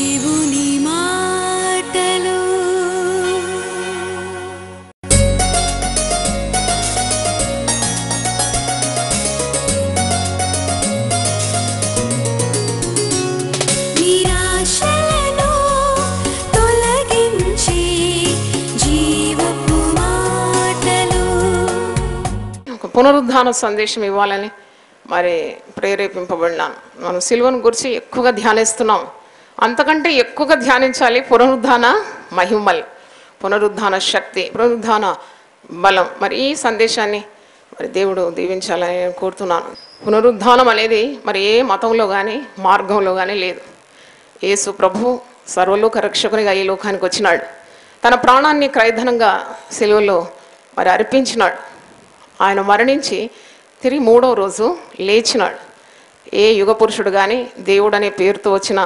దేవుని మాటలు నిరాశలను తొలగించి జీవపు మాటలు. ఒక పునరుద్ధాన సందేశం ఇవ్వాలని మరి ప్రేరేపింపబడినాను. మనం సిలువను గురించి ఎక్కువగా ధ్యానిస్తున్నాం. అంతకంటే ఎక్కువగా ధ్యానించాలి పునరుద్ధాన మహిమలు, పునరుద్ధాన శక్తి, పునరుద్ధాన బలం. మరి ఈ సందేశాన్ని మరి దేవుడు దీవించాలని నేను కోరుతున్నాను. పునరుద్ధానం అనేది మరి ఏ మతంలో కానీ మార్గంలో కానీ లేదు. యేసు ప్రభు సర్వలోక రక్షకునిగా ఈ లోకానికి వచ్చినాడు. తన ప్రాణాన్ని క్రయధనంగా సిలువలో మరి అర్పించినాడు. ఆయన మరణించి తిరిగి 3వ రోజు లేచినాడు. ఏ యుగ పురుషుడు కానీ దేవుడు అనే పేరుతో వచ్చిన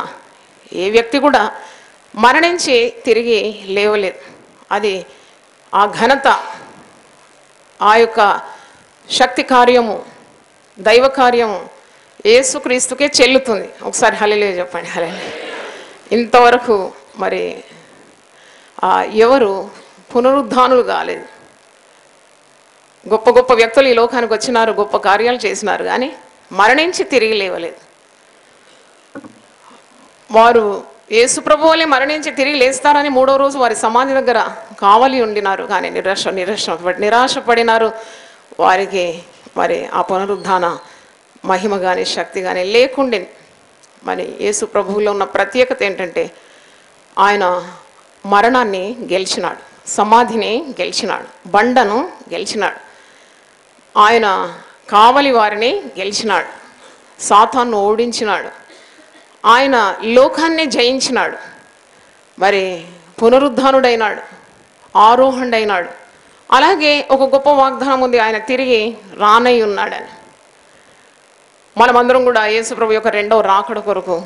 ఏ వ్యక్తి కూడా మరణించి తిరిగి లేవలేదు. అది ఆ ఘనత, ఆ యొక్క శక్తి కార్యము, దైవ కార్యము యేసుక్రీస్తుకే చెల్లుతుంది. ఒకసారి హల్లెలూయా చెప్పండి. హల్లెలూయా. ఇంతవరకు మరి ఎవరు పునరుద్ధానులు కాలేదు. గొప్ప గొప్ప వ్యక్తులు ఈ లోకానికి వచ్చినారు, గొప్ప కార్యాలు చేసినారు, కానీ మరణించి తిరిగి లేవలేదు. వారు యేసు ప్రభు వలె మరణించి తిరిగి లేస్తారని 3వ రోజు వారి సమాధి దగ్గర కావలి ఉండినారు, కానీ నిరాశపడినారు. వారికి మరి ఆ పునరుద్ధాన మహిమ కానీ శక్తి కానీ లేకుండింది. మరి యేసు ప్రభువులో ఉన్న ప్రత్యేకత ఏంటంటే ఆయన మరణాన్ని గెలిచినాడు, సమాధిని గెలిచినాడు, బండను గెలిచినాడు, ఆయన కావలి వారిని గెలిచినాడు, సాతాను ఓడించినాడు, ఆయన లోకాన్ని జయించినాడు. మరి పునరుద్ధానుడైనాడు, ఆరోహణుడైనాడు. అలాగే ఒక గొప్ప వాగ్దానం ఉంది, ఆయన తిరిగి రానై ఉన్నాడని. మనమందరం కూడా యేసుప్రభు యొక్క 2వ రాకడ కొరకు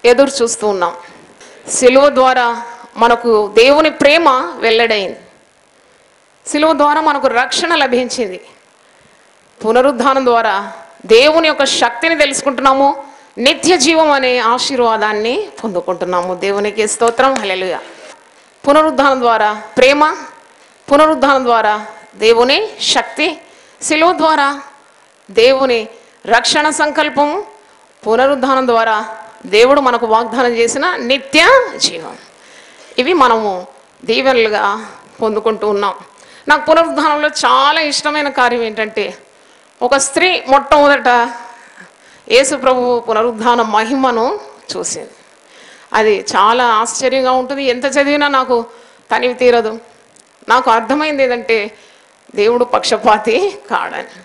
ఎదురు చూస్తూ ఉన్నాం. సిలువ ద్వారా మనకు దేవుని ప్రేమ వెల్లడైంది. సిలువ ద్వారా మనకు రక్షణ లభించింది. పునరుద్ధానం ద్వారా దేవుని యొక్క శక్తిని తెలుసుకుంటున్నాము, నిత్య జీవం అనే ఆశీర్వాదాన్ని పొందుకుంటున్నాము. దేవునికి స్తోత్రం. హల్లెలూయా. పునరుద్ధానం ద్వారా ప్రేమ, పునరుద్ధానం ద్వారా దేవుని శక్తి, సిలువ ద్వారా దేవుని రక్షణ సంకల్పము, పునరుద్ధానం ద్వారా దేవుడు మనకు వాగ్దానం చేసిన నిత్య జీవం. ఇవి మనము దీవెనలుగా పొందుకుంటూ ఉన్నాం. నాకు పునరుద్ధానంలో చాలా ఇష్టమైన కార్యం ఏంటంటే, ఒక స్త్రీ మొట్టమొదట యేసు ప్రభువు పునరుద్ధాన మహిమను చూసింది. అది చాలా ఆశ్చర్యంగా ఉంటుంది. ఎంత చదివినా నాకు తనివి తీరదు. నాకు అర్థమైంది ఏంటంటే దేవుడు పక్షపాతి కాడని.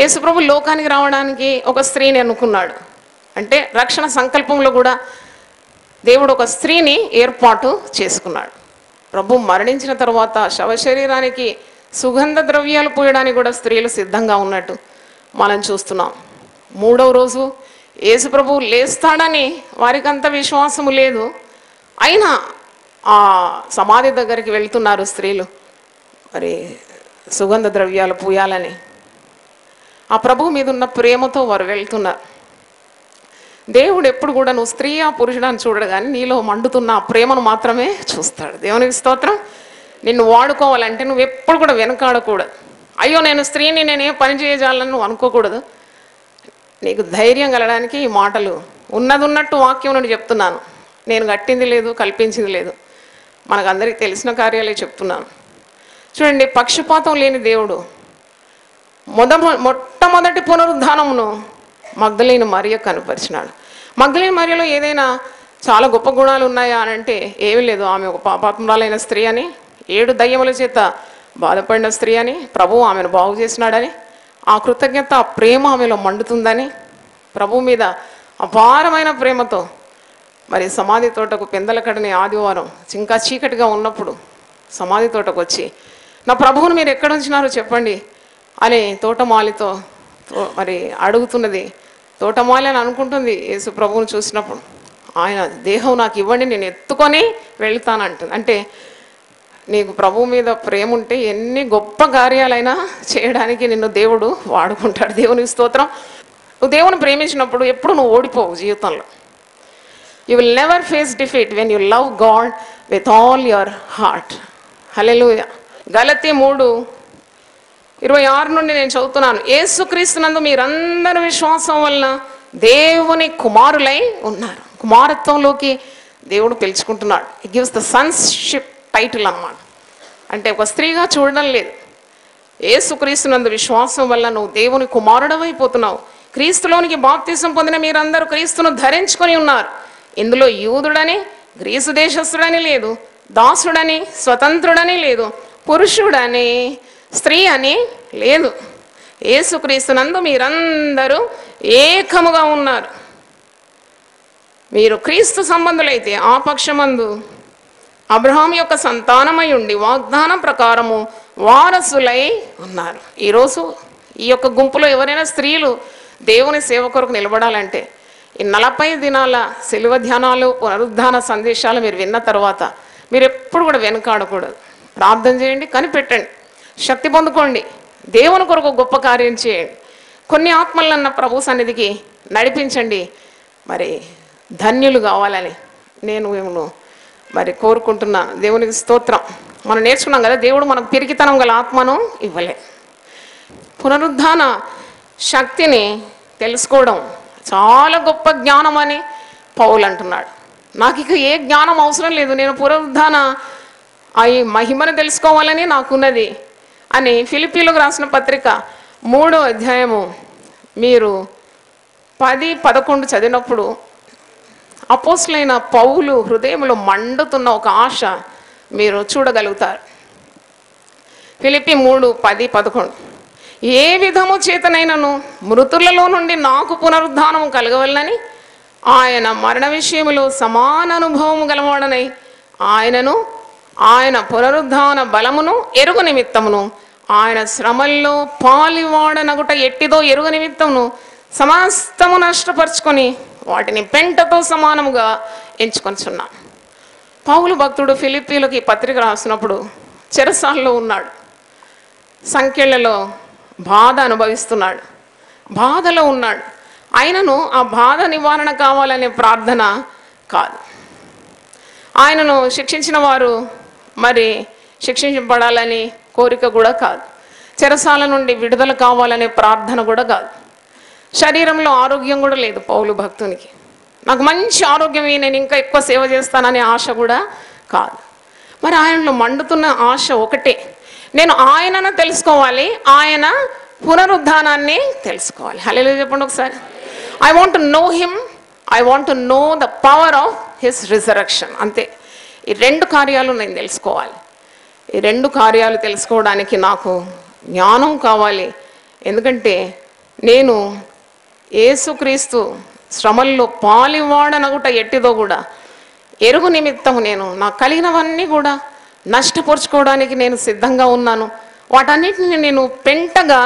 యేసు ప్రభు లోకానికి రావడానికి ఒక స్త్రీని ఎన్నుకున్నాడు. అంటే రక్షణ సంకల్పంలో కూడా దేవుడు ఒక స్త్రీని ఏర్పాటు చేసుకున్నాడు. ప్రభు మరణించిన తర్వాత శవశరీరానికి సుగంధ ద్రవ్యాలు పూయడానికి కూడా స్త్రీలు సిద్ధంగా ఉన్నట్టు మనం చూస్తున్నాం. 3వ రోజు యేసు ప్రభు లేస్తాడని వారికి అంత విశ్వాసము లేదు. అయినా ఆ సమాధి దగ్గరికి వెళ్తున్నారు స్త్రీలు, మరి సుగంధ ద్రవ్యాలు పూయాలని. ఆ ప్రభువు మీద ఉన్న ప్రేమతో వారు వెళ్తున్నారు. దేవుడు ఎప్పుడు కూడా నువ్వు స్త్రీ ఆ పురుషుడాన్ని చూడడు, కానీ నీలో మండుతున్న ఆ ప్రేమను మాత్రమే చూస్తాడు. దేవునికి స్తోత్రం. నిన్ను వాడుకోవాలంటే నువ్వు ఎప్పుడు కూడా వెనకాడకూడదు. అయ్యో నేను స్త్రీని నేనే పని చేయజాలని నువ్వు అనుకోకూడదు. నీకు ధైర్యం కలగడానికి ఈ మాటలు ఉన్నది ఉన్నట్టు వాక్యం నుండి చెప్తున్నాను. నేను కట్టింది లేదు, కల్పించింది లేదు, మనకు అందరికీ తెలిసిన కార్యాలే చెప్తున్నాను. చూడండి, పక్షపాతం లేని దేవుడు మొట్టమొదటి పునరుద్ధానమును మగ్దలేని మరియ కనుపరిచినాడు. మగ్దలేని మరియలో ఏదైనా చాలా గొప్ప గుణాలు ఉన్నాయా అని అంటే ఏమీ లేదు. ఆమె ఒక పాపాత్మురాలైన స్త్రీ అని, 7 దయ్యముల చేత బాధపడిన స్త్రీ అని, ప్రభువు ఆమెను బాగు చేసినాడని, ఆ కృతజ్ఞత, ఆ ప్రేమ ఆమెలో మండుతుందని, ప్రభు మీద అపారమైన ప్రేమతో మరి సమాధి తోటకు పెందలకడని ఆదివారం ఇంకా చీకటిగా ఉన్నప్పుడు సమాధి తోటకు వచ్చి, నా ప్రభువుని మీరు ఎక్కడ ఉంచినారో చెప్పండి అని తోటమాలితో మరి అడుగుతున్నది. తోటమాలి అని అనుకుంటుంది యేసు ప్రభువుని చూసినప్పుడు. ఆయన దేహం నాకు ఇవ్వండి, నేను ఎత్తుకొని వెళ్తానంటుంది. అంటే నీకు ప్రభువు మీద ప్రేమ ఉంటే ఎన్ని గొప్ప కార్యాలైనా చేయడానికి నిన్ను దేవుడు వాడుకుంటాడు. దేవునికి స్తోత్రం. నువ్వు దేవుని ప్రేమించినప్పుడు ఎప్పుడు నువ్వు ఓడిపోవు జీవితంలో. You will never face defeat when you love God with all your heart. హల్లెలూయా. గలతీ 3:26 నుండి నేను చదువుతున్నాను. యేసుక్రీస్తునందు మీరందరూ విశ్వాసం వలన దేవుని కుమారులై ఉన్నారు. కుమారత్వంలోకి దేవుడు పిలుచుకుంటున్నాడు. He gives the sonship title అన్నమాట. అంటే ఒక స్త్రీగా చూడడం లేదు. యేసుక్రీస్తునందు విశ్వాసం వల్ల నువ్వు దేవుని కుమారుడవైపోతున్నావు. క్రీస్తులోనికి బాప్తిసం పొందిన మీరందరూ క్రీస్తును ధరించుకొని ఉన్నారు. ఇందులో యూదుడని గ్రీసు దేశస్థుడని లేదు, దాసుడని స్వతంత్రుడని లేదు, పురుషుడని స్త్రీ అని లేదు. యేసుక్రీస్తునందు మీరందరూ ఏకముగా ఉన్నారు. మీరు క్రీస్తు సంబంధులైతే ఆ పక్షమందు అబ్రహాం యొక్క సంతానమై ఉండి వాగ్దానం ప్రకారము వారసులై ఉన్నారు. ఈరోజు ఈ యొక్క గుంపులో ఎవరైనా స్త్రీలు దేవుని సేవ కొరకు నిలబడాలంటే ఈ 40 దినాల శిలువ ధ్యానాలు పునరుద్ధాన సందేశాలు మీరు విన్న తర్వాత మీరు ఎప్పుడు కూడా వెనుకాడకూడదు. ప్రార్థన చేయండి, కనిపెట్టండి, శక్తి పొందుకోండి, దేవుని కొరకు గొప్ప కార్యం చేయండి. కొన్ని ఆత్మలన్న ప్రభు సన్నిధికి నడిపించండి. మరి ధన్యులు కావాలని నేను మరి కోరుకుంటున్నాను. దేవునికి స్తోత్రం. మనం నేర్చుకున్నాం కదా, దేవుడు మనకు పిరికితనం గల ఆత్మను ఇవ్వలే. పునరుద్ధాన శక్తిని తెలుసుకోవడం చాలా గొప్ప జ్ఞానం అని పౌలు అంటున్నాడు. నాకు ఇక ఏ జ్ఞానం అవసరం లేదు, నేను పునరుద్ధాన ఈ మహిమను తెలుసుకోవాలని నాకున్నది అని ఫిలిప్పీలకు రాసిన పత్రిక 3వ అధ్యాయము మీరు 10-11 చదివినప్పుడు అపోస్తులైన పౌలు హృదయంలో మండుతున్న ఒక ఆశ మీరు చూడగలుగుతారు. ఫిలిప్పీ 3:10-11 ఏ విధము చేతనైనను మృతులలో నుండి నాకు పునరుద్ధానము కలగవలనని ఆయన మరణ విషయములో సమాన అనుభవము గలవాడనై ఆయనను ఆయన పునరుద్ధాన బలమును ఎరుగు నిమిత్తమును ఆయన శ్రమల్లో పాలివాడనగుట ఎట్టిదో ఎరుగు నిమిత్తమును సమస్తము నష్టపరుచుకొని వాటిని పెంటతో సమానముగా ఎంచుకొనిచున్నా. పౌలు భక్తుడు ఫిలిప్పీలకు ఈ పత్రిక రాసినప్పుడు చెరసాల్లో ఉన్నాడు. సంఖ్యలలో బాధ అనుభవిస్తున్నాడు, బాధలో ఉన్నాడు. ఆయనను ఆ బాధ నివారణ కావాలనే ప్రార్థన కాదు. ఆయనను శిక్షించిన వారు మరి శిక్షించబడాలని కోరిక కూడా కాదు. చెరసాల నుండి విడుదల కావాలనే ప్రార్థన కూడా కాదు. శరీరంలో ఆరోగ్యం కూడా లేదు పౌలు భక్తునికి. నాకు మంచి ఆరోగ్యం, నేను ఇంకా ఎక్కువ సేవ చేస్తాననే ఆశ కూడా కాదు. మరి ఆయనలో మండుతున్న ఆశ ఒకటే, నేను ఆయనను తెలుసుకోవాలి, ఆయన పునరుద్ధానాన్ని తెలుసుకోవాలి. హల్లెలూయా చెప్పండి ఒకసారి. I want to know him, I want to know the power of his resurrection. అంతే. ఈ 2 కార్యాలు నేను తెలుసుకోవాలి. ఈ 2 కార్యాలు తెలుసుకోవడానికి నాకు జ్ఞానం కావాలి. ఎందుకంటే నేను యేసుక్రీస్తు శ్రమల్లో పాలివాడనగుట ఎట్టిదో కూడా ఎరుగు నిమిత్తము నేను నాకు కలిగినవన్నీ కూడా నష్టపరుచుకోవడానికి నేను సిద్ధంగా ఉన్నాను. వాటన్నిటిని నేను పెంటగా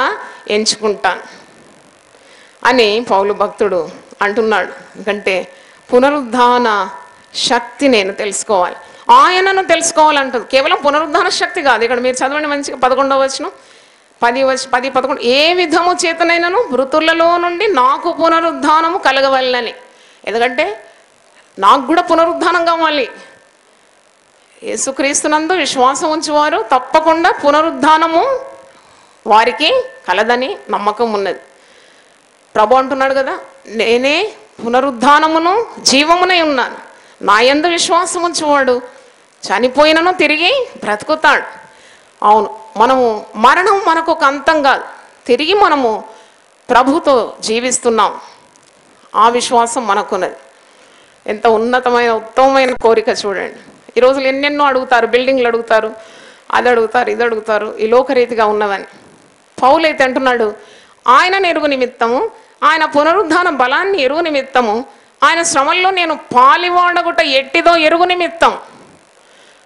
ఎంచుకుంటాను అని పౌలు భక్తుడు అంటున్నాడు. ఎందుకంటే పునరుద్ధాన శక్తి నేను తెలుసుకోవాలి, ఆయనను తెలుసుకోవాలంటుంది. కేవలం పునరుద్ధాన శక్తి కాదు. ఇక్కడ మీరు చదవండి మంచిగా 11వ వచనం, 10-11 ఏ విధము చేతనైనను మృతులలో నుండి నాకు పునరుద్ధానము కలగవలనని. ఎందుకంటే నాకు కూడా పునరుద్ధానం కావాలి. యేసుక్రీస్తునందు విశ్వాసం ఉంచేవారు తప్పకుండా పునరుద్ధానము వారికి కలదని నమ్మకం ఉన్నది. ప్రభు అంటున్నాడు కదా, నేనే పునరుద్ధానమును జీవమునై ఉన్నాను, నా యందు విశ్వాసం ఉంచేవాడు చనిపోయినను తిరిగి బ్రతుకుతాడు. అవును, మనము మరణం మనకు ఒక అంతం కాదు, తిరిగి మనము ప్రభుతో జీవిస్తున్నాం. ఆ విశ్వాసం మనకున్నది. ఎంత ఉన్నతమైన ఉత్తమమైన కోరిక చూడండి. ఈ రోజులు ఎన్నెన్నో అడుగుతారు, బిల్డింగ్లు అడుగుతారు, అది అడుగుతారు, ఇది అడుగుతారు, ఈ లోకరీతిగా ఉన్నవని. పౌలు అయితే అంటున్నాడు, ఆయన ఎరుగు నిమిత్తము, ఆయన పునరుద్ధాన బలాన్ని ఎరుగు నిమిత్తము, ఆయన శ్రమల్లో నేను పాలివాడగుట ఎట్టిదో ఎరుగు నిమిత్తం,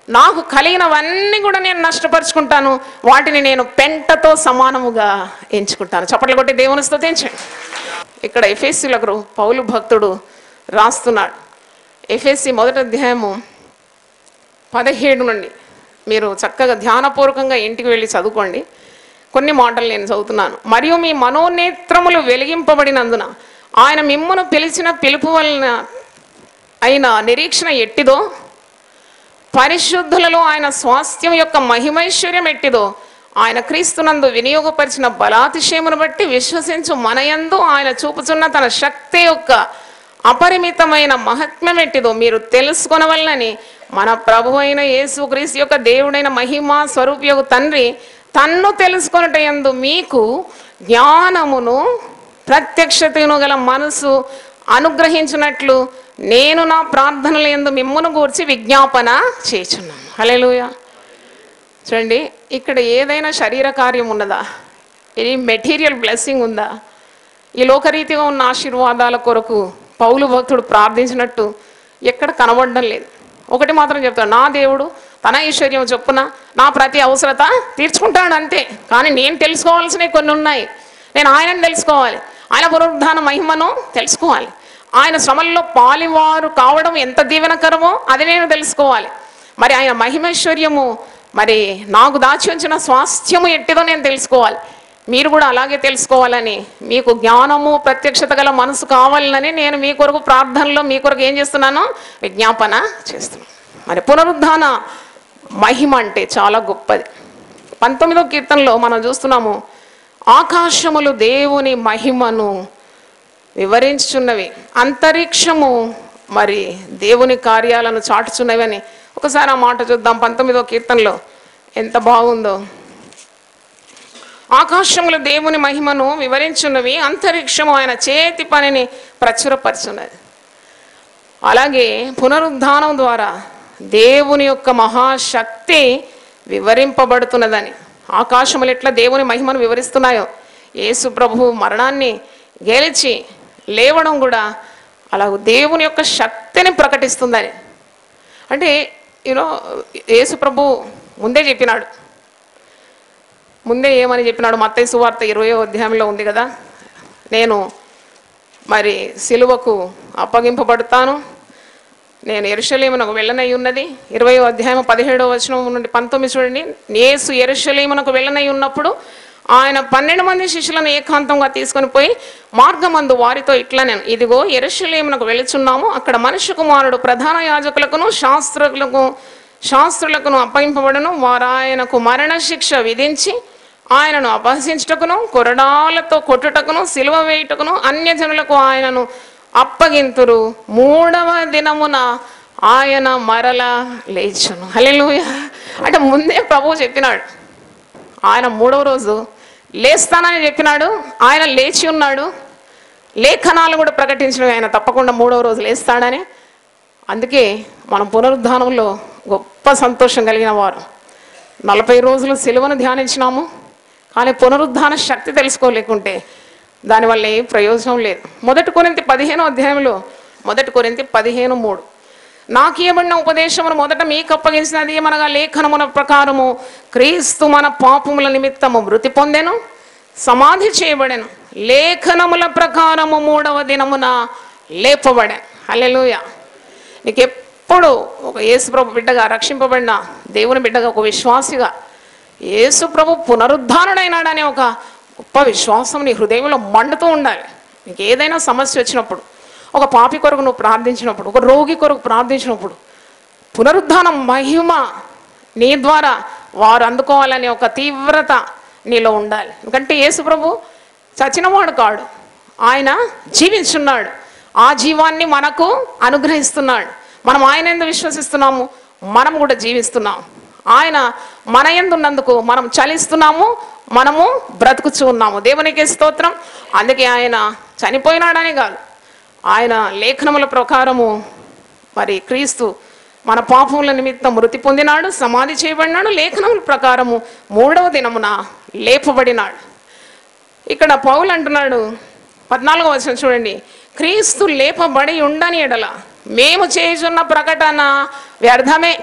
నాకు కలిగినవన్నీ కూడా నేను నష్టపరుచుకుంటాను, వాటిని నేను పెంటతో సమానముగా ఎంచుకుంటాను. చప్పట్లు కొట్టి దేవుని స్తుతించండి. ఇక్కడ ఎఫెసీలకు పౌలు భక్తుడు రాస్తున్నాడు. ఎఫెసీ 1వ అధ్యాయము 17 నుండి మీరు చక్కగా ధ్యానపూర్వకంగా ఇంటికి వెళ్ళి చదువుకోండి. కొన్ని మాటలు నేను చదువుతున్నాను. మరియు మీ మనోనేత్రములు వెలిగింపబడినందున ఆయన మిమ్మును పిలిచిన పిలుపు వలన అయిన నిరీక్షణ ఎట్టిదో, పరిశుద్ధులలో ఆయన స్వాస్థ్యం యొక్క మహిమైశ్వర్యం ఎట్టిదో, ఆయన క్రీస్తునందు వినియోగపరిచిన బలాతిశయమును బట్టి విశ్వసించు మనయందు ఆయన చూపుచున్న తన శక్తి యొక్క అపరిమితమైన మహాత్మ్యం ఎట్టిదో మీరు తెలుసుకొనవలనని మన ప్రభు అయిన యేసుక్రీస్తు యొక్క దేవుడైన మహిమ స్వరూపియగు తండ్రి తన్ను తెలుసుకొనుటయందు మీకు జ్ఞానమును ప్రత్యక్షతను గల మనసు అనుగ్రహించినట్లు నేను నా ప్రార్థనల యందు మిమ్మును గూర్చి విజ్ఞాపన చేయుచున్నాను. హల్లెలూయా. చూడండి, ఇక్కడ ఏదైనా శరీర కార్యం ఉన్నదా? ఇది మెటీరియల్ బ్లెస్సింగ్ ఉందా? ఈ లోకరీతిగా ఉన్న ఆశీర్వాదాల కొరకు పౌలు భక్తుడు ప్రార్థించినట్టు ఎక్కడ కనబడడం లేదు. ఒకటి మాత్రం చెప్తాడు, నా దేవుడు తన ఐశ్వర్యం చొప్పున నా ప్రతి అవసరత తీర్చుకుంటాడు అంతే. కానీ నేను తెలుసుకోవాల్సినవి కొన్ని ఉన్నాయి. నేను ఆయనను తెలుసుకోవాలి, ఆయన పునరుద్ధాన మహిమను తెలుసుకోవాలి, ఆయన శ్రమల్లో పాలివారు కావడం ఎంత దీవెనకరమో అది నేను తెలుసుకోవాలి. మరి ఆయన మహిమైశ్వర్యము, మరి నాకు దాచి ఉంచిన స్వాస్థ్యము ఎట్టిదో నేను తెలుసుకోవాలి. మీరు కూడా అలాగే తెలుసుకోవాలని, మీకు జ్ఞానము ప్రత్యక్షత గల మనసు కావాలని నేను మీ కొరకు ప్రార్థనలో మీ కొరకు ఏం చేస్తున్నాను? విజ్ఞాపన చేస్తున్నాను. మరి పునరుద్ధాన మహిమ అంటే చాలా గొప్పది. 19వ కీర్తనలో మనం చూస్తున్నాము, ఆకాశములు దేవుని మహిమను వివరించుచున్నవి, అంతరిక్షము మరి దేవుని కార్యాలను చాటుచున్నవి అని. ఒకసారి ఆ మాట చూద్దాం. 19వ కీర్తనలో ఎంత బాగుందో. ఆకాశములు దేవుని మహిమను వివరించున్నవి, అంతరిక్షము ఆయన చేతి పనిని ప్రచురపరుచున్నది. అలాగే పునరుద్ధానం ద్వారా దేవుని యొక్క మహాశక్తి వివరింపబడుతున్నదని. ఆకాశములు ఎట్లా దేవుని మహిమను వివరిస్తున్నాయో, యేసు ప్రభువు మరణాన్ని గెలిచి లేవడం కూడా అలా దేవుని యొక్క శక్తిని ప్రకటిస్తుందని. అంటే యేసు ప్రభు ముందే చెప్పినాడు. ముందే ఏమని చెప్పినాడు? మత్తయి సువార్త 20వ అధ్యాయంలో ఉంది కదా, నేను మరి సిలువకు అప్పగింపబడతాను, నేను యెరూషలేమునకు వెళ్ళనై ఉన్నది. 20వ అధ్యాయం 17వ వచనం నుండి 19 చూడండి. యేసు యెరూషలేమునకు వెళ్ళనై ఉన్నప్పుడు ఆయన 12 మంది శిష్యులను ఏకాంతంగా తీసుకొని పోయి మార్గమందు వారితో ఇట్లా, నేను ఇదిగో యెరూషలేమునకు వెళుచున్నాము, అక్కడ మనుష్య కుమారుడు ప్రధాన యాజకులకును శాస్త్రులకును అప్పగింపబడను, వారు ఆయనకు మరణ శిక్ష విధించి ఆయనను అపహసించుటకును, కొరడాలతో కొట్టుటకును, సిలువ వేయుటకును అన్యజనులకు ఆయనను అప్పగింతురు, 3వ దినమున ఆయన మరల లేచును. హల్లెలూయా. అంటే ముందే ప్రభువు చెప్పినాడు, ఆయన 3వ రోజు లేస్తానని చెప్పినాడు. ఆయన లేచి ఉన్నాడు. లేఖనాలు కూడా ప్రకటించినవి, ఆయన తప్పకుండా 3వ రోజు లేస్తాడని. అందుకే మనం పునరుద్ధానంలో గొప్ప సంతోషం కలిగిన వారు. 40 రోజులు సిలువను ధ్యానించినాము, కానీ పునరుద్ధాన శక్తి తెలుసుకోలేకుంటే దానివల్ల ఏ ప్రయోజనం లేదు. 1 కొరింథీ 15వ అధ్యాయంలో 1 కొరింథీ 15:3, నాకు ఇవ్వబడిన ఉపదేశమును మొదట మీకు అప్పగించినది ఏమనగా, లేఖనముల ప్రకారము క్రీస్తు మన పాపముల నిమిత్తము మృతి పొందెను, సమాధి చేయబడెను, లేఖనముల ప్రకారము 3వ దినమున లేపబడెను. హల్లెలూయా. నీకు ఎప్పుడు ఒక యేసు ప్రభు బిడ్డగా, రక్షింపబడిన దేవుని బిడ్డగా, ఒక విశ్వాసిగా యేసు ప్రభు పునరుద్ధానుడైనాడనే ఒక గొప్ప విశ్వాసం నీ హృదయంలో మండుతూ ఉండాలి. నీకు ఏదైనా సమస్య వచ్చినప్పుడు, ఒక పాపి కొరకు నువ్వు ప్రార్థించినప్పుడు, ఒక రోగి కొరకు ప్రార్థించినప్పుడు, పునరుద్ధానం మహిమ నీ ద్వారా వారు అందుకోవాలనే ఒక తీవ్రత నీలో ఉండాలి. ఎందుకంటే యేసు ప్రభు చచ్చినవాడు కాడు, ఆయన జీవించున్నాడు. ఆ జీవాన్ని మనకు అనుగ్రహిస్తున్నాడు. మనం ఆయన యందు విశ్వసిస్తున్నాము, మనం కూడా జీవిస్తున్నాం. ఆయన మన యందు ఉన్నందుకు మనం చలిస్తున్నాము, మనము బ్రతుకుచూ ఉన్నాము. దేవునికి స్తోత్రం. అందుకే ఆయన చనిపోయినాడని కాదు, ఆయన లేఖనముల ప్రకారము మరి క్రీస్తు మన పాపముల నిమిత్తం మృతి పొందినాడు, సమాధి చేయబడినాడు, లేఖనముల ప్రకారము 3వ దినమున లేపబడినాడు. ఇక్కడ పౌలు అంటున్నాడు 14వ వచనం చూడండి, క్రీస్తు లేపబడి ఉండని ఎడల మేము చేయుచున్న ప్రకటన వ్యర్థమే.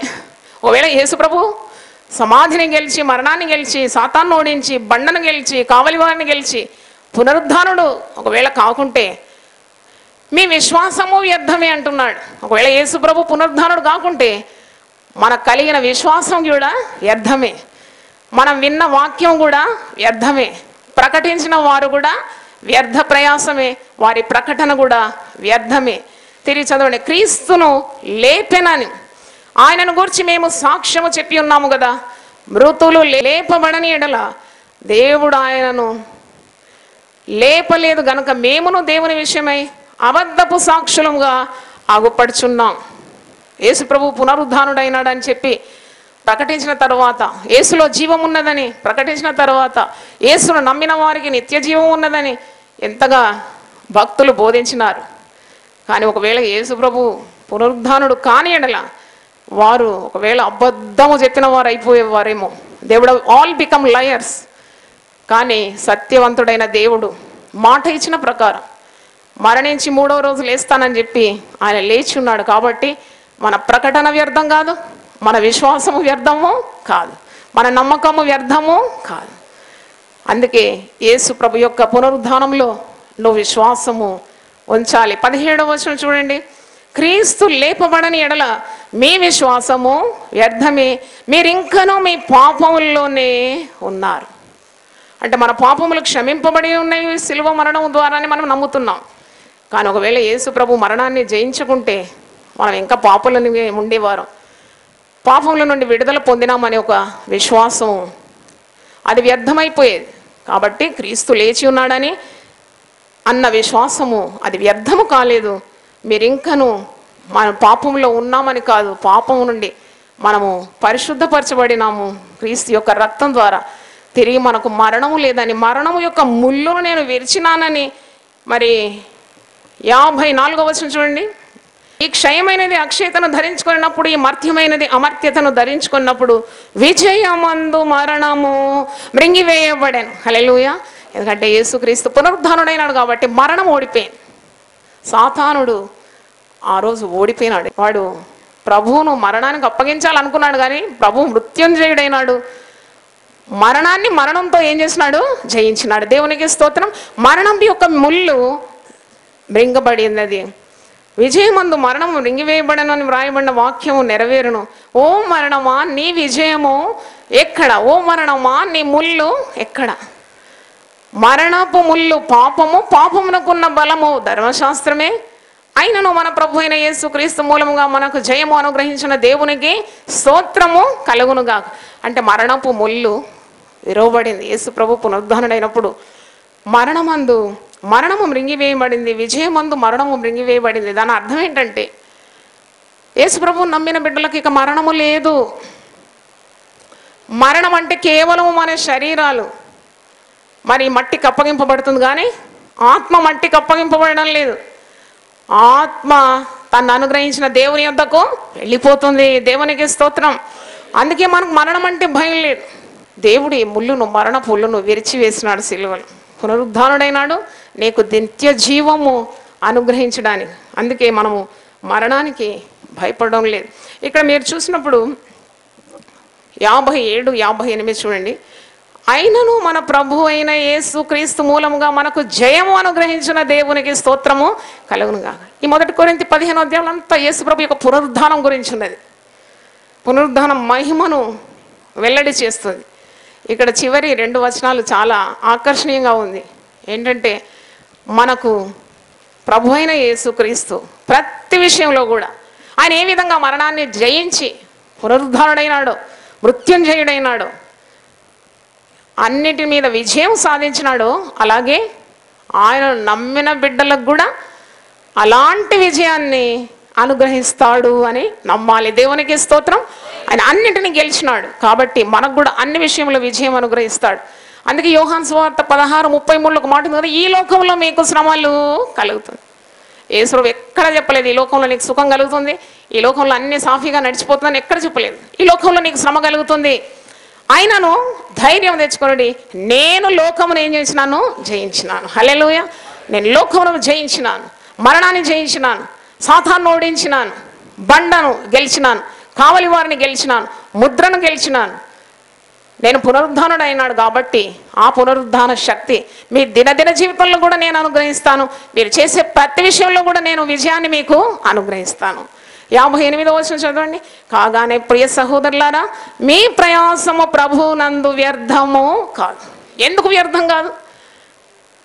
ఒకవేళ యేసు ప్రభు సమాధిని గెలిచి, మరణాన్ని గెలిచి, సాతాన్ని ఓడించి, బండను గెలిచి, కావలివారిని గెలిచి పునరుద్ధానుడు ఒకవేళ కాకుంటే మీ విశ్వాసము వ్యర్థమే అంటున్నాడు. ఒకవేళ యేసు ప్రభు పునరుద్ధానుడు కాకుంటే మనకు కలిగిన విశ్వాసం కూడా వ్యర్థమే, మనం విన్న వాక్యం కూడా వ్యర్థమే, ప్రకటించిన వారు కూడా వ్యర్థ ప్రయాసమే, వారి ప్రకటన కూడా వ్యర్థమే. తిరిగి చదవండి. క్రీస్తును లేపెనని ఆయనను గురించి మేము సాక్ష్యము చెప్పి ఉన్నాము కదా. మృతులు లేపబడని ఎడల దేవుడు ఆయనను లేపలేదు గనుక మేమును దేవుని విషయమై అబద్ధపు సాక్షులముగా ఆగుపడుచున్నాం. యేసు ప్రభు పునరుద్ధానుడైనాడని చెప్పి ప్రకటించిన తర్వాత, యేసులో జీవం ఉన్నదని ప్రకటించిన తర్వాత, యేసును నమ్మిన వారికి నిత్య జీవం ఉన్నదని ఎంతగా భక్తులు బోధించినారు. కానీ ఒకవేళ యేసు ప్రభు పునరుద్ధానుడు కాని ఎడల వారు ఒకవేళ అబద్ధము చెప్పిన వారు అయిపోయేవారేమో. దేవుడు ఆల్ బికమ్ లయర్స్. కానీ సత్యవంతుడైన దేవుడు మాట ఇచ్చిన ప్రకారం మరణించి 3వ రోజు లేస్తానని చెప్పి ఆయన లేచి ఉన్నాడు. కాబట్టి మన ప్రకటన వ్యర్థం కాదు, మన విశ్వాసము వ్యర్థము కాదు, మన నమ్మకము వ్యర్థము కాదు. అందుకే యేసు ప్రభు యొక్క పునరుద్ధానంలో నువ్వు విశ్వాసము ఉంచాలి. 17వ వచనం చూడండి. క్రీస్తు లేపబడని ఎడల మీ విశ్వాసము వ్యర్థమే, మీరింకనూ మీ పాపముల్లోనే ఉన్నారు. అంటే మన పాపములు క్షమింపబడి ఉన్నాయి శిలువ మరణం ద్వారానే మనం నమ్ముతున్నాం. కానీ ఒకవేళ యేసు ప్రభు మరణాన్ని జయించుకుంటే మనం ఇంకా పాపలను ఉండేవారం. పాపముల నుండి విడుదల పొందినామనే ఒక విశ్వాసం అది వ్యర్థమైపోయేది. కాబట్టి క్రీస్తు లేచి ఉన్నాడని అన్న విశ్వాసము అది వ్యర్థము కాలేదు. మీరింకను మన పాపంలో ఉన్నామని కాదు, పాపము నుండి మనము పరిశుద్ధపరచబడినాము క్రీస్తు యొక్క రక్తం ద్వారా. తిరిగి మనకు మరణము లేదని, మరణము యొక్క ముళ్ళును నేను విరిచినానని. మరి 54వ వచనం చూడండి. ఈ క్షయమైనది అక్షయతను ధరించుకున్నప్పుడు, ఈ మర్త్యమైనది అమర్త్యతను ధరించుకున్నప్పుడు విజయమందు మరణము మృంగివేయబడాను. హల్లెలూయా. ఎందుకంటే యేసుక్రీస్తు పునరుద్ధానుడైనాడు కాబట్టి మరణం ఓడిపోయింది. సాతానుడు ఆ రోజు ఓడిపోయినాడు. వాడు ప్రభువును మరణానికి అప్పగించాలనుకున్నాడు, కానీ ప్రభు మృత్యుంజయుడైనాడు. మరణాన్ని మరణంతో ఏం చేసినాడు? జయించినాడు. దేవునికి స్తోత్రం. మరణం యొక్క ముళ్ళు మృంగబడినది. విజయమందు మరణము మృంగివేయబడను అని వ్రాయబడిన వాక్యము నెరవేరును. ఓ మరణమా నీ విజయము ఎక్కడ? ఓ మరణమా నీ ముళ్ళు ఎక్కడ? మరణపు ముళ్ళు పాపము, పాపమునకున్న బలము ధర్మశాస్త్రమే. అయినను మన ప్రభు అయిన యేసు క్రీస్తు మూలముగా మనకు జయము అనుగ్రహించిన దేవునికి స్తోత్రము కలుగునుగా. అంటే మరణపు ముళ్ళు విరవబడింది. యేసు ప్రభు పునరుద్ధానుడైనప్పుడు మరణము మృంగివేయబడింది, విజయమందు మరణము మృంగివేయబడింది. దాని అర్థం ఏంటంటే యేసు ప్రభు నమ్మిన బిడ్డలకు ఇక మరణము లేదు. మరణం అంటే కేవలం మన శరీరాలు మరి మట్టికి అప్పగింపబడుతుంది, కానీ ఆత్మ మట్టికి అప్పగింపబడడం లేదు. ఆత్మ తను అనుగ్రహించిన దేవుని యొద్దకు వెళ్ళిపోతుంది. దేవునికి స్తోత్రం. అందుకే మనకు మరణం అంటే భయం లేదు. దేవుడు ఈ ముళ్ళును, మరణపు ముళ్ళును విరిచివేసినాడు సిలువలో. పునరుద్ధానుడైనాడు నీకు నిత్య జీవము అనుగ్రహించడానికి. అందుకే మనము మరణానికి భయపడడం లేదు. ఇక్కడ మీరు చూసినప్పుడు 57, 58 చూడండి. అయినను మన ప్రభు అయిన యేసు క్రీస్తు మూలముగా మనకు జయము అనుగ్రహించిన దేవునికి స్తోత్రము కలుగునుగా. ఈ 1 కొరింథీ 15వ అధ్యాయం అంతా యేసు ప్రభు యొక్క పునరుద్ధానం గురించి ఉన్నది. పునరుద్ధానం మహిమను వెల్లడి చేస్తుంది. ఇక్కడ చివరి 2 వచనాలు చాలా ఆకర్షణీయంగా ఉంది. ఏంటంటే మనకు ప్రభు అయిన యేసు క్రీస్తు ప్రతి విషయంలో కూడా ఆయన ఏ విధంగా మరణాన్ని జయించి పునరుద్ధానుడైనాడో, మృత్యుంజయుడైనాడో, అన్నిటి మీద విజయం సాధించినాడో, అలాగే ఆయన నమ్మిన బిడ్డలకు కూడా అలాంటి విజయాన్ని అనుగ్రహిస్తాడు అని నమ్మాలి. దేవునికి స్తోత్రం. ఆయన అన్నిటిని గెలిచినాడు కాబట్టి మనకు కూడా అన్ని విషయంలో విజయం అనుగ్రహిస్తాడు. అందుకే యోహాను సువార్త 16:33 మాట ఉంది కదా, ఈ లోకంలో మీకు శ్రమలు కలుగుతుంది. యేసు ఎక్కడ చెప్పలేదు ఈ లోకంలో నీకు సుఖం కలుగుతుంది, ఈ లోకంలో అన్ని సాఫీగా నడిచిపోతుందని ఎక్కడ చెప్పలేదు. ఈ లోకంలో నీకు శ్రమ కలుగుతుంది, అయినను ధైర్యం తెచ్చుకోండి, నేను లోకమును ఏం చేసినాను? జయించినాను. హల్లెలూయా. నేను లోకమును జయించినాను, మరణాన్ని జయించినాను, సాతాను ఓడించినాను, బండను గెలిచినాను, కావలి వారిని గెలిచినాను, ముద్రను గెలిచినాను. నేను పునరుద్ధానుడైనాడు కాబట్టి ఆ పునరుద్ధాన శక్తి మీ దినదిన జీవితంలో కూడా నేను అనుగ్రహిస్తాను. మీరు చేసే ప్రతి విషయంలో కూడా నేను విజయాన్ని మీకు అనుగ్రహిస్తాను. 58వ వచనం చదవండి. కాగానే ప్రియ సహోదరులారా, మీ ప్రయాసము ప్రభువునందు వ్యర్థము కాదు. ఎందుకు వ్యర్థం కాదు?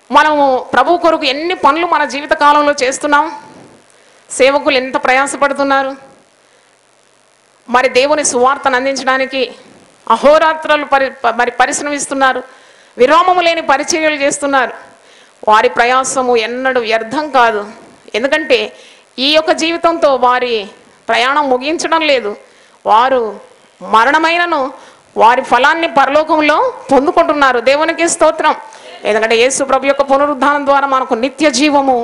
మనము ప్రభు కొరకు ఎన్ని పనులు మన జీవిత కాలంలో చేస్తున్నాం. సేవకులు ఎంత ప్రయాసపడుతున్నారు. మరి దేవుని సువార్తను అందించడానికి అహోరాత్రాలు పరిశ్రమిస్తున్నారు. విరామము లేని పరిచర్యలు చేస్తున్నారు. వారి ప్రయాసము ఎన్నడూ వ్యర్థం కాదు. ఎందుకంటే ఈ యొక్క జీవితంతో వారి ప్రయాణం ముగించడం లేదు. వారు మరణమైనను వారి ఫలాన్ని పరలోకంలో పొందుకుంటున్నారు. దేవునికి స్తోత్రం. ఎందుకంటే యేసు ప్రభు యొక్క పునరుద్ధానం ద్వారా మనకు నిత్య జీవము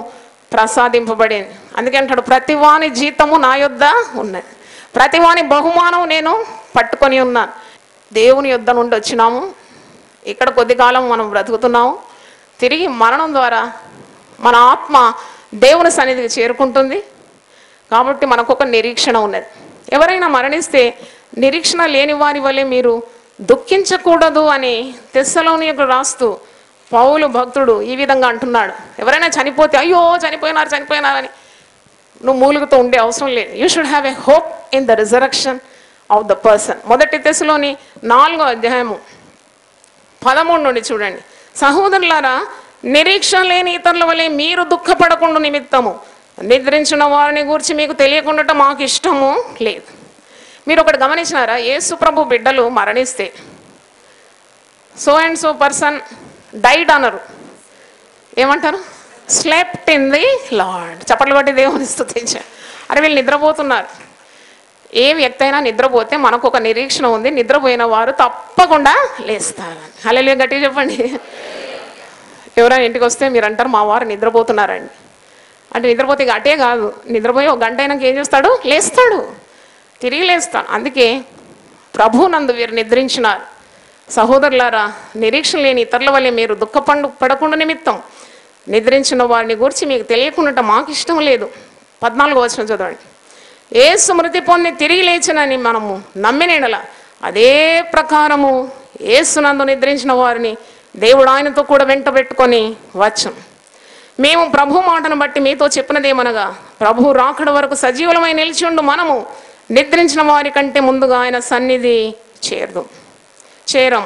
ప్రసాదింపబడింది. అందుకే అంటాడు, ప్రతివాని జీతము నా యొద్ద ఉన్నది, ప్రతివాని బహుమానం నేను పట్టుకొని ఉన్నాను. దేవుని యొద్ద నుండి వచ్చినాము. ఇక్కడ కొద్ది కాలం మనం బ్రతుకుతున్నాము. తిరిగి మరణం ద్వారా మన ఆత్మ దేవుని సన్నిధికి చేరుకుంటుంది. కాబట్టి మనకు ఒక నిరీక్షణ ఉన్నది. ఎవరైనా మరణిస్తే నిరీక్షణ లేని వారి వలె మీరు దుఃఖించకూడదు అని తెస్సలోనియకు రాస్తూ పౌలు భక్తుడు ఈ విధంగా అంటున్నాడు. ఎవరైనా చనిపోతే అయ్యో చనిపోయినారని నువ్వు మూలుగుతూ ఉండే అవసరం లేదు. You should have a hope in the resurrection of the person. మొదటి తెస్సలోని 4వ అధ్యాయము 13 నుండి చూడండి. సహోదరులారా, నిరీక్షణ లేని ఇతరుల వలె మీరు దుఃఖపడకుండా నిమిత్తము నిద్రించిన వారిని గురించి మీకు తెలియకుండా మాకు ఇష్టము లేదు. మీరు ఒకటి గమనించినారా? యేసు ప్రభు బిడ్డలు మరణిస్తే so and so person died అనరు, ఏమంటారు? Slept in the lord. చప్పట్లు కొట్టి దేవుని స్తుతించారు. అరే వీళ్ళు నిద్రపోతున్నారు. ఏ వ్యక్తి అయినా నిద్రపోతే మనకు ఒక నిరీక్షణ ఉంది, నిద్రపోయిన వారు తప్పకుండా లేస్తారు. హల్లెలూయా గట్టిగా చెప్పండి. ఎవరైనా ఇంటికి వస్తే మీరు అంటారు మా వారు నిద్రపోతున్నారండి అంటే, నిద్రపోతే ఇక అటే కాదు, నిద్రపోయి ఒక గంట అయినాక ఏం చేస్తాడు? లేస్తాడు, తిరిగి లేస్తాడు. అందుకే ప్రభునందు వీరు నిద్రించినారు. సహోదరులారా, నిరీక్షణ లేని ఇతరుల వల్లే మీరు పడకుండా నిమిత్తం నిద్రించిన వారిని గురించి మీకు తెలియకుండా మాకు ఇష్టం లేదు. 14వ వచనం చదవండి. యేసు మృతి పొంది తిరిగి లేచినని మనము నమ్మినేడల అదే ప్రకారము యేసునందు నిద్రించిన వారిని దేవుడు ఆయనతో కూడా వెంట పెట్టుకొని వచ్చం. మేము ప్రభు మాటను బట్టి మీతో చెప్పినదేమనగా, ప్రభు రాకడ వరకు సజీవులమై నిలిచి ఉండు మనము నిద్రించిన వారి కంటే ముందుగా ఆయన సన్నిధి చేరం.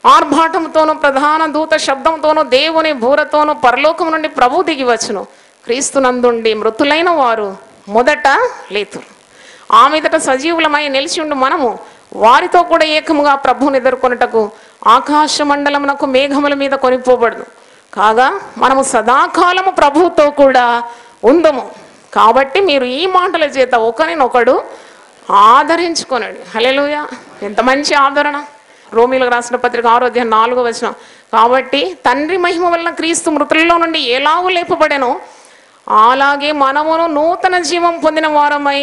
ఆర్భాటంతోనూ ప్రధాన దూత శబ్దంతోనూ దేవుని బూరతోనూ పరలోకం నుండి ప్రభు దిగి వచ్చును. క్రీస్తునందుండి మృతులైన వారు మొదట లేతురు. ఆ మీదట సజీవులమై నిలిచి ఉండు మనము వారితో కూడా ఏకముగా ప్రభువుని ఎదుర్కొనుటకు ఆకాశ మండలమునకు మేఘముల మీద కొనిపోబడును. కాగా మనము సదాకాలము ప్రభువుతో కూడా ఉందము. కాబట్టి మీరు ఈ మాటల చేత ఒకరినొకడు ఆదరించుకొనండి. హల్లెలూయా. ఎంత మంచి ఆదరణ. రోమీలకు రాసిన పత్రిక 6వ అధ్యాయం 4వ వచనం. కాబట్టి తండ్రి మహిమ వలన క్రీస్తు మృతులలో నుండి ఎలాగూ లేపబడెనో అలాగే మనమును నూతన జీవం పొందిన వారమై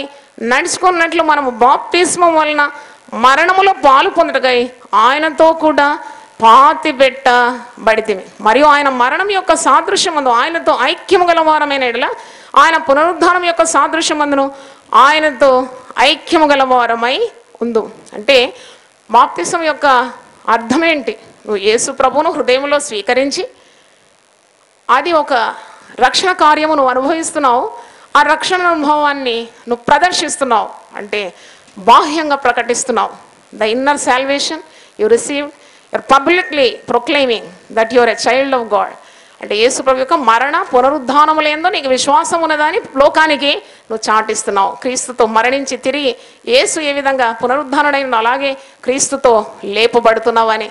నడుచుకున్నట్లు మనము బాప్తిస్మం వలన మరణములో పాలు పొందుటకై ఆయనతో కూడా పాతి పెట్టబడితిమి. మరియు ఆయన మరణం యొక్క సాదృశ్యమందు ఆయనతో ఐక్యము గల వారమైన ఎడల ఆయన పునరుద్ధానం యొక్క సాదృశ్యమందును ఆయనతో ఐక్యము గల వారమై ఉందు. అంటే బాప్తిసం యొక్క అర్థం ఏంటి? నువ్వు యేసు ప్రభువును హృదయంలో స్వీకరించి అది ఒక రక్షణ కార్యము నువ్వు అనుభవిస్తున్నావు. ఆ రక్షణ అనుభవాన్ని నువ్వు ప్రదర్శిస్తున్నావు, అంటే బాహ్యంగా ప్రకటిస్తున్నావు. The inner salvation you receive, you're publicly proclaiming that you're a child of God. అంటే యేసు ప్రభు యొక్క మరణ పునరుద్ధానములేందో నీకు విశ్వాసం ఉన్నదని లోకానికి నువ్వు చాటిస్తున్నావు. క్రీస్తుతో మరణించి తిరిగి యేసు ఏ విధంగా పునరుద్ధానుడైన అలాగే క్రీస్తుతో లేపబడుతున్నావని,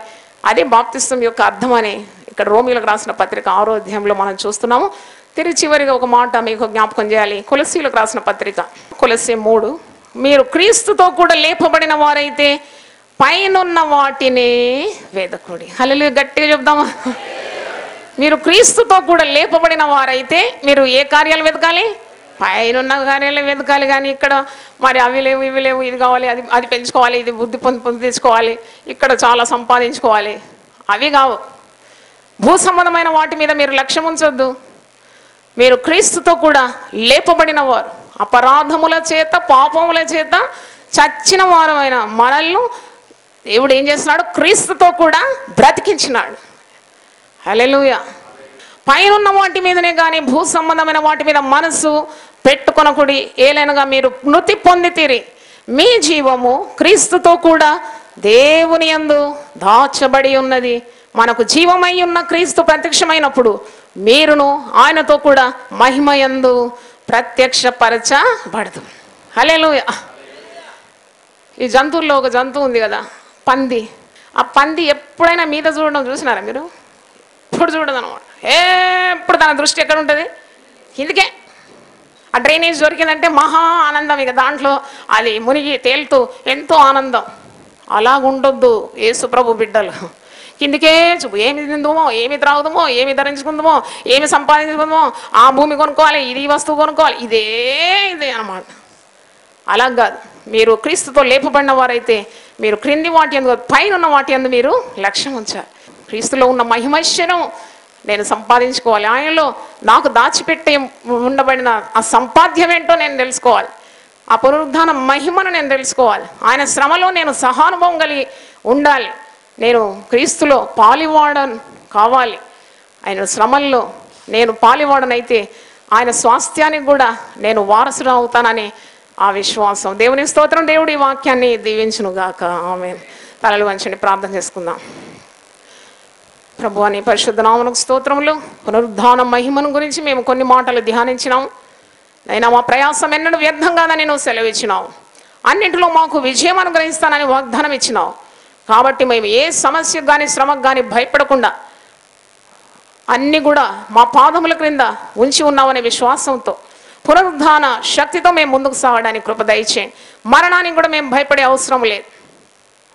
అది బాప్తిస్తం యొక్క అర్థమని ఇక్కడ రోమీలకు రాసిన పత్రిక 6వ అధ్యాయంలో మనం చూస్తున్నాము. తిరిగి చివరిగా ఒక మాట మీకు జ్ఞాపకం చేయాలి. కొలస్సీలకు రాసిన పత్రిక కొలస్సీ 3, మీరు క్రీస్తుతో కూడా లేపబడిన వారైతే పైనున్న వాటిని వెదకుడి. హల్లెలూయా గట్టిగా చెప్దామా? మీరు క్రీస్తుతో కూడా లేపబడిన వారైతే మీరు ఏ కార్యాలు వెతకాలి? పైనున్న కార్యాలు వెతకాలి. కానీ ఇక్కడ మరి అవి లేవు ఇవి లేవు, ఇది కావాలి అది పెంచుకోవాలి, ఇది బుద్ధి పొంది తెచ్చుకోవాలి, ఇక్కడ చాలా సంపాదించుకోవాలి, అవి కావు. భూ సంబంధమైన వాటి మీద మీరు లక్ష్యం ఉంచొద్దు. మీరు క్రీస్తుతో కూడా లేపబడిన వారు, అపరాధముల చేత పాపముల చేత చచ్చిన వారమైన మనల్ని దేవుడు ఏం చేస్తున్నాడు? క్రీస్తుతో కూడా బ్రతికించినాడు. హల్లెలూయా. పైనున్న వాటి మీదనే కానీ భూ సంబంధమైన వాటి మీద మనసు పెట్టుకొనకుడి. ఏలైనగా మీరు మృతి పొందితిరి, మీ జీవము క్రీస్తుతో కూడా దేవుని యందు దాచబడి ఉన్నది. మనకు జీవమై ఉన్న క్రీస్తు ప్రత్యక్షమైనప్పుడు మీరును ఆయనతో కూడా మహిమ యందు ప్రత్యక్షపరచబడదు. హల్లెలూయా. ఈ జంతువుల్లో ఒక జంతువు ఉంది కదా, పంది. ఆ పంది ఎప్పుడైనా మీద చూడడం చూసినారా మీరు? ఎప్పుడు చూడదు అనమాట. ఎప్పుడు తన దృష్టి ఎక్కడ ఉంటుంది? కిందికే. ఆ డ్రైనేజ్ దొరికిందంటే మహా ఆనందం, ఇక దాంట్లో అది మునిగి తేలుతూ ఎంతో ఆనందం. అలాగుండొద్దు యేసు ప్రభు బిడ్డలు. కిందికే చూపు. ఏమి తిందుమో, ఏమి త్రాగుదామో, ఏమి ధరించుకుందామో, ఏమి సంపాదించుకుందామో, ఆ భూమి కొనుక్కోవాలి, ఇది వస్తువు కొనుక్కోవాలి, ఇదే అన్నమాట. అలా కాదు. మీరు క్రీస్తుతో లేపబడిన వారైతే మీరు క్రింది వాటి అందు, పైన ఉన్న వాటి అందు మీరు లక్ష్యం ఉంచాలి. క్రీస్తులో ఉన్న మహిమైశ్వర్యం నేను సంపాదించుకోవాలి. ఆయనలో నాకు దాచిపెట్టి ఉండబడిన ఆ సంపాద్యం ఏంటో నేను తెలుసుకోవాలి. ఆ పునరుద్ధాన మహిమను నేను తెలుసుకోవాలి. ఆయన శ్రమలో నేను సహానుభవం కలిగి ఉండాలి. నేను క్రీస్తులో పాలివాడను కావాలి. ఆయన శ్రమల్లో నేను పాలివాడనైతే ఆయన స్వాస్థ్యానికి కూడా నేను వారసుడు అవుతానని ఆ విశ్వాసం. దేవుని స్తోత్రం. దేవుడి వాక్యాన్ని దీవించునుగాక. ఆమేన్. తలలు వంచండి, ప్రార్థన చేసుకుందాం. ప్రభువా నీ పరిశుద్ధ నామమునకు స్తోత్రములు. పునరుద్ధాన మహిమను గురించి మేము కొన్ని మాటలు ధ్యానించినాము. అయినా మా ప్రయాసం ఎన్నడూ వ్యర్థం కాదని నువ్వు సెలవిచ్చినావు. అన్నింటిలో మాకు విజయం అనుగ్రహిస్తానని వాగ్దానం ఇచ్చినావు. కాబట్టి మేము ఏ సమస్యకు కానీ శ్రమకు కానీ భయపడకుండా అన్నీ కూడా మా పాదముల క్రింద ఉంచి ఉన్నామనే విశ్వాసంతో పునరుద్ధాన శక్తితో మేము ముందుకు సాగడానికి కృప దయచేయండి. మరణానికి కూడా మేము భయపడే అవసరం లేదు.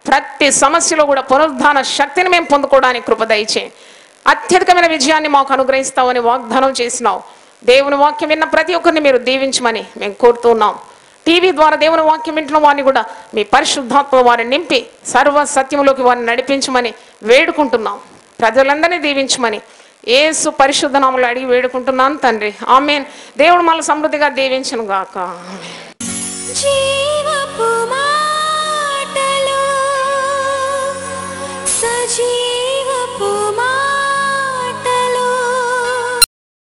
ప్రతి సమస్యలో కూడా పునరుద్ధాన శక్తిని మేము పొందుకోవడానికి కృప దయచేయండి. అత్యధికమైన విజయాన్ని మాకు అనుగ్రహిస్తామని వాగ్దానం చేసినావు. దేవుని వాక్యం విన్న ప్రతి ఒక్కరిని మీరు దీవించమని మేము కోరుతున్నాం. టీవీ ద్వారా దేవుని వాక్యం వింటున్న వారిని కూడా మీ పరిశుద్ధాత్మ వారిని నింపి సర్వ సత్యములోకి వారిని నడిపించమని వేడుకుంటున్నాం. ప్రజలందరినీ దీవించమని యేసు పరిశుద్ధ నామములో అడిగి వేడుకుంటున్నాను తండ్రి. ఆమేన్. దేవుడు మనల్ని సమృద్ధిగా దీవించును గాక. ఆమేన్. జీవపు